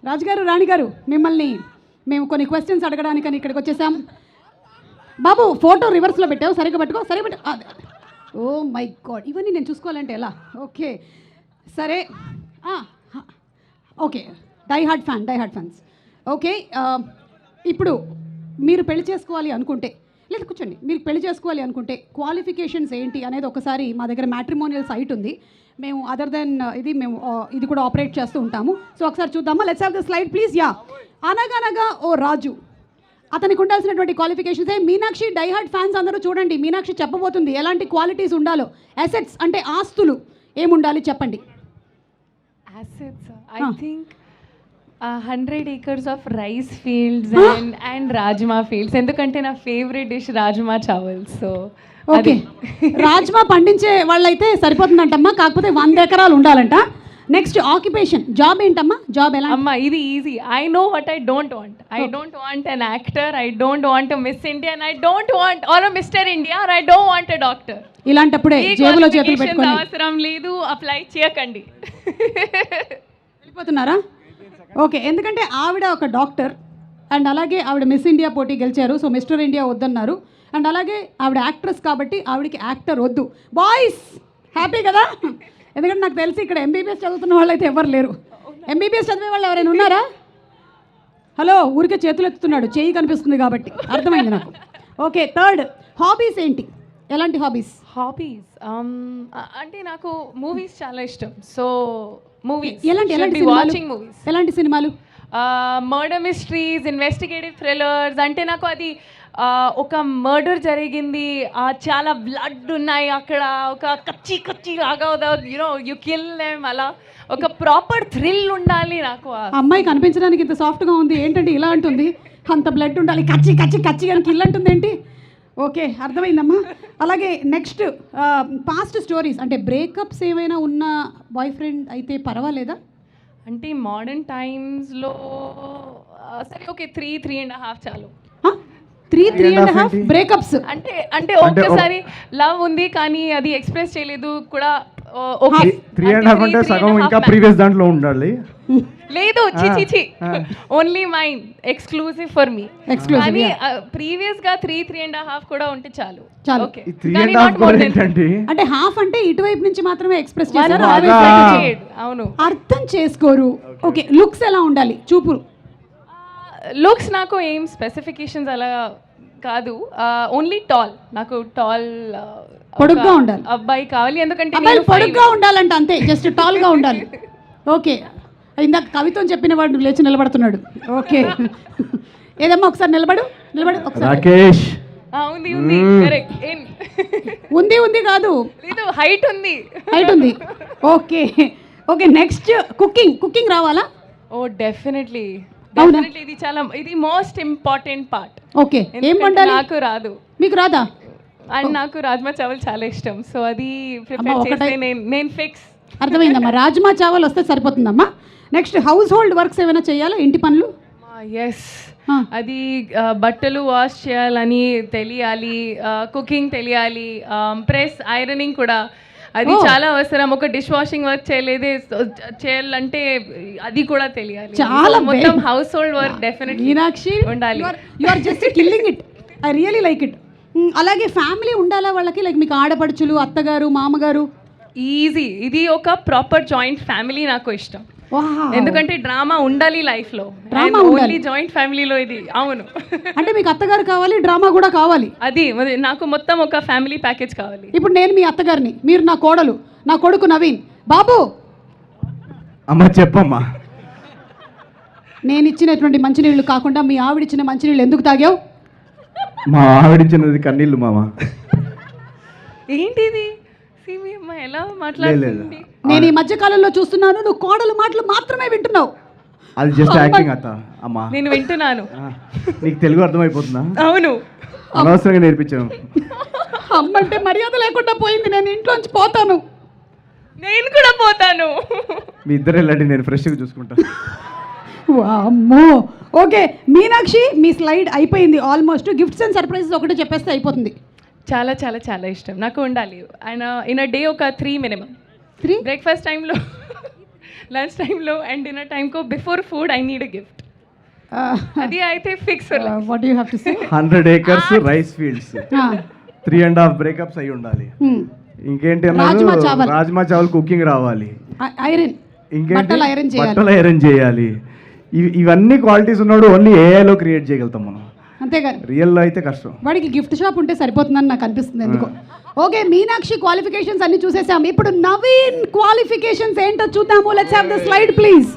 రాజుగారు రాణిగారు మిమ్మల్ని మేము కొన్ని క్వశ్చన్స్ అడగడానికని ఇక్కడికి వచ్చేసాం. బాబు ఫోటో రివర్స్లో పెట్టావు, సరిగ్గా పట్టుకో, సరిగ్గా పెట్టు. ఓ మై గాడ్, ఇవన్నీ నేను చూసుకోవాలంటే ఎలా? ఓకే సరే, okay. Die hard fans. Okay, ఇప్పుడు మీరు పెళ్లి చేసుకోవాలి అనుకుంటే, లేదు కూర్చోండి, మీరు పెళ్లి చేసుకోవాలి అనుకుంటే క్వాలిఫికేషన్స్ ఏంటి అనేది ఒకసారి మా దగ్గర మ్యాట్రిమోనియల్ సైట్ ఉంది, మేము అదర్ దెన్ ఇది కూడా ఆపరేట్ చేస్తూ ఉంటాము. సో ఒకసారి చూద్దామా? Let's have the slide please. Yeah, అనగనగా ఓ రాజు, అతనికి ఉండాల్సినటువంటి qualifications. Meenakshi die hard fans అందరూ చూడండి, మీనాక్షి చెప్పబోతుంది ఎలాంటి క్వాలిటీస్ ఉండాలో. అసెట్స్ అంటే ఆస్తులు ఏముండాలి చెప్పండి. Assets, I think 100 acres of rice fields and rajma fields. ఎందుకంటే నా favourite dish rajma chawal. So okay, rajma పండించే వాళ్ళైతే సరిపోతుందంటమ్మా, కాకపోతే 100 ఎకరాలు ఉండాలంట. నెక్స్ట్ ఆక్యుపేషన్, జాబ్ ఏంటమ్మా? జాబ్ ఎలా? అమ్మా ఇది easy. I know what I don't want. I don't want an actor, I don't want miss India, and I don't want or mister India, or I don't want a doctor. ఇలాంటప్పుడే జేబులో చేతులు పెట్టుకొని అవసరం లేదు, apply చేయకండి. వెళ్ళిపోతున్నారా? Okay, ఎందుకంటే ఆవిడ ఒక డాక్టర్ అండ్ అలాగే ఆవిడ మిస్ ఇండియా పోటీ గెలిచారు, సో మిస్టర్ ఇండియా వద్దన్నారు. అండ్ అలాగే ఆవిడ యాక్ట్రెస్ కాబట్టి ఆవిడకి యాక్టర్ వద్దు. బాయ్స్ హ్యాపీ కదా? ఎందుకంటే నాకు తెలిసి ఇక్కడ ఎంబీబీఎస్ చదువుతున్న వాళ్ళు అయితే ఎవరు లేరు. ఎంబీబీఎస్ చదివే వాళ్ళు ఎవరైనా ఉన్నారా? హలో, ఊరికే చేతులు ఎత్తుతున్నాడు, చేయి కనిపిస్తుంది కాబట్టి అర్థమైంది నాకు. ఓకే, థర్డ్ హాబీస్ ఏంటి? ఎలాంటి హాబీస్? అంటే నాకు మూవీస్ చాలా ఇష్టం. So movies, watching movies. ఎలాంటి సినిమాలు? Murder mysteries, investigative thrillers. అంటే నాకు అది ఒక మర్డర్ జరిగింది, చాలా బ్లడ్ ఉన్నాయి అక్కడ, ఒక కచ్చి లాగా యు కిల్ దెమ్, అలా ఒక ప్రాపర్ థ్రిల్ ఉండాలి నాకు. అమ్మాయి కనిపించడానికి ఇంత సాఫ్ట్గా ఉంది, ఏంటంటే ఇలా అంటుంది, అంత బ్లడ్ ఉండాలి, కచ్చి అని కిల్ అంటుంది ఏంటి? ఓకే, అర్థమైందమ్మా. అలాగే నెక్స్ట్ పాస్ట్ స్టోరీస్, అంటే బ్రేకప్స్ ఏమైనా ఉన్న బాయ్ ఫ్రెండ్ అయితే పర్వాలేదా? అంటే మోడర్న్ టైమ్స్లో సరే ఓకే, 3.5 చాలు. 3.5 బ్రేకప్స్ అంటే ఒక్కసారి లవ్ ఉంది కానీ అది ఎక్స్ప్రెస్ చేయలేదు కూడా. 3.5 అంటే సగం ఇంకా ప్రీవియస్ దాంట్లో ఉండాలి. లేదు, చి only mine, exclusive for me. కానీ ప్రీవియస్ గా 3.5 కూడా ఉంటే చాలు. ఓకే, అంటే హాఫ్ అంటే ఇటువైపు నుంచి మాత్రమే ఎక్స్ప్రెస్ చేశారు. అవును, అర్థం చేసుకోరు. ఓకే, లుక్స్ ఎలా ఉండాలి? చూపులు. లుక్స్ నాకు ఏం స్పెసిఫికేషన్స్ అలా కాదు, ఓన్లీ టాల్. నాకు టాల్ పొడుగ్గా ఉండాలి అబ్బాయి కావాలి, ఎందుకంటే పొడుగ్గా ఉండాలంట, అంతే, జస్ట్ టాల్ గా ఉండాలి. ఓకే, ఇందాక కవిత్వం చెప్పిన వాడు లేచి నిలబడుతున్నాడు. ఓకే, ఏదమ్మా ఒకసారి నిలబడు ఒకసారి. ఉంది కాదు, హైట్ ఉంది. ఓకే నెక్స్ట్ కుకింగ్ రావాలా? ఓ డెఫినెట్లీ, ఇది మోస్ట్ ఇంపార్టెంట్ పార్ట్. ఓకే, ఏం వండాలి? నాకు రాదు. మీకు రాదా? అండ్ నాకు రాజ్మా చావల్ చాలా ఇష్టం, సో అది ప్రిపేర్ చేస్తే నేను ఫిక్స్. అర్థమైందమ్మా, రాజ్మా చావల్ వస్తే సరిపోతుందమ్మా. నెక్స్ట్ హౌస్ హోల్డ్ వర్క్స్ ఏమైనా చేయాలా? ఇంటి పనులు? ఎస్, అది బట్టలు వాష్ చేయాలని తెలియాలి, కుకింగ్ తెలియాలి, ప్రెస్ ఐరనింగ్ కూడా అది చాలా అవసరం. ఒక డిష్ వాషింగ్ వర్క్ చేయాలంటే అది కూడా తెలియాలి. చాలా మొత్తం హౌస్ హోల్డ్ వర్క్ డెఫినెట్లీ ఉండాలి. You are just killing it, I really like it. అలాగే ఫ్యామిలీ ఉండాలా వాళ్ళకి? లైక్ మీకు ఆడపడుచులు, అత్తగారు, మామగారు? ఈజీ, ఇది ఒక ప్రాపర్ జాయింట్ ఫ్యామిలీ నాకు ఇష్టం. ఎందుకంటే డ్రామా ఉండాలి లైఫ్ లో, ఓన్లీ జాయింట్ ఫ్యామిలీలో ఇది. అవును, అంటే మీకు అత్తగారు కావాలి, డ్రామా కూడా కావాలి. అది నాకు మొత్తం ఒక ఫ్యామిలీ ప్యాకేజ్ కావాలి. ఇప్పుడు నేను మీ అత్తగారిని, మీరు నా కోడలు, నా కొడుకు నవీన్. బాబు అమ్మ చెప్పమ్మా, నేను ఇచ్చినటువంటి మంచినీళ్ళు కాకుండా మీ ఆవిడిచ్చిన మంచినీళ్ళు ఎందుకు తాగావు? మా ఆవిడిచ్చినది కన్నీళ్ళు మామ. ఏంటిది ఎలా మాట్లాడుతుంది? నేను ఈ మధ్య కాలంలో చూస్తున్నాను, నువ్వు కోడలు మాటలు మాత్రమే వింటున్నావు. అది జస్ట్ యాక్టింగ్ అత్త. అమ్మా నేను వింటున్నాను. నీకు తెలుగు అర్థమైపోతుందా? అవును, అనవసరంగా నేర్పించాను. అమ్మంటే మర్యాద లేకుండా పోయింది, నేను ఇంట్లోంచి పోతాను. నేను కూడా పోతాను. మీ ఇద్దరు వెళ్ళండి, నేను ఫ్రెష్గా చూసుకుంటాను. అమ్మో. ఓకే మీనాక్షి, మీ స్లైడ్ అయిపోయింది ఆల్మోస్ట్. గిఫ్ట్స్ అండ్ సర్ప్రైజెస్ ఒకటే చెప్పేస్తే అయిపోతుంది. చాలా చాలా చాలా ఇష్టం నాకు ఉండాలి. ఆయన ఇన్ అ డే ఒక 3 మినిమం. 3 బ్రేక్ఫాస్ట్ టైంలో లంచ్ టైంలో అండ్ డిన్నర్ టైంకో before food I need a gift. అది అయితే fix. What you have to say 100 acres rice fields 3.5 breakups అయి ఉండాలి. ఇంకేంటి అన్నారు, రాజ్మా చావల్. రాజ్మా చావల్ కుకింగ్ రావాలి. ఐరన్ ఇంకేంటి బట్టలు ఐరన్ చేయాలి. బట్టలు ఐరన్ చేయాలి. ఇవన్నీ క్వాలిటీస్ ఉన్నాడు ఓన్లీ ఏఐలో క్రియేట్ చేయగలుగుతాం మనం. అంతేగాని రియల్లో అయితే కష్టం. వాడికి గిఫ్ట్ షాప్ ఉంటే సరిపోతుందని నాకు అనిపిస్తుంది ఎందుకో. ఓకే, మీనాక్షి క్వాలిఫికేషన్స్ అన్ని చూసేసాం. ఇప్పుడు నవీన్ క్వాలిఫికేషన్స్ ఏంటో చూద్దాము. Let's have the slide please.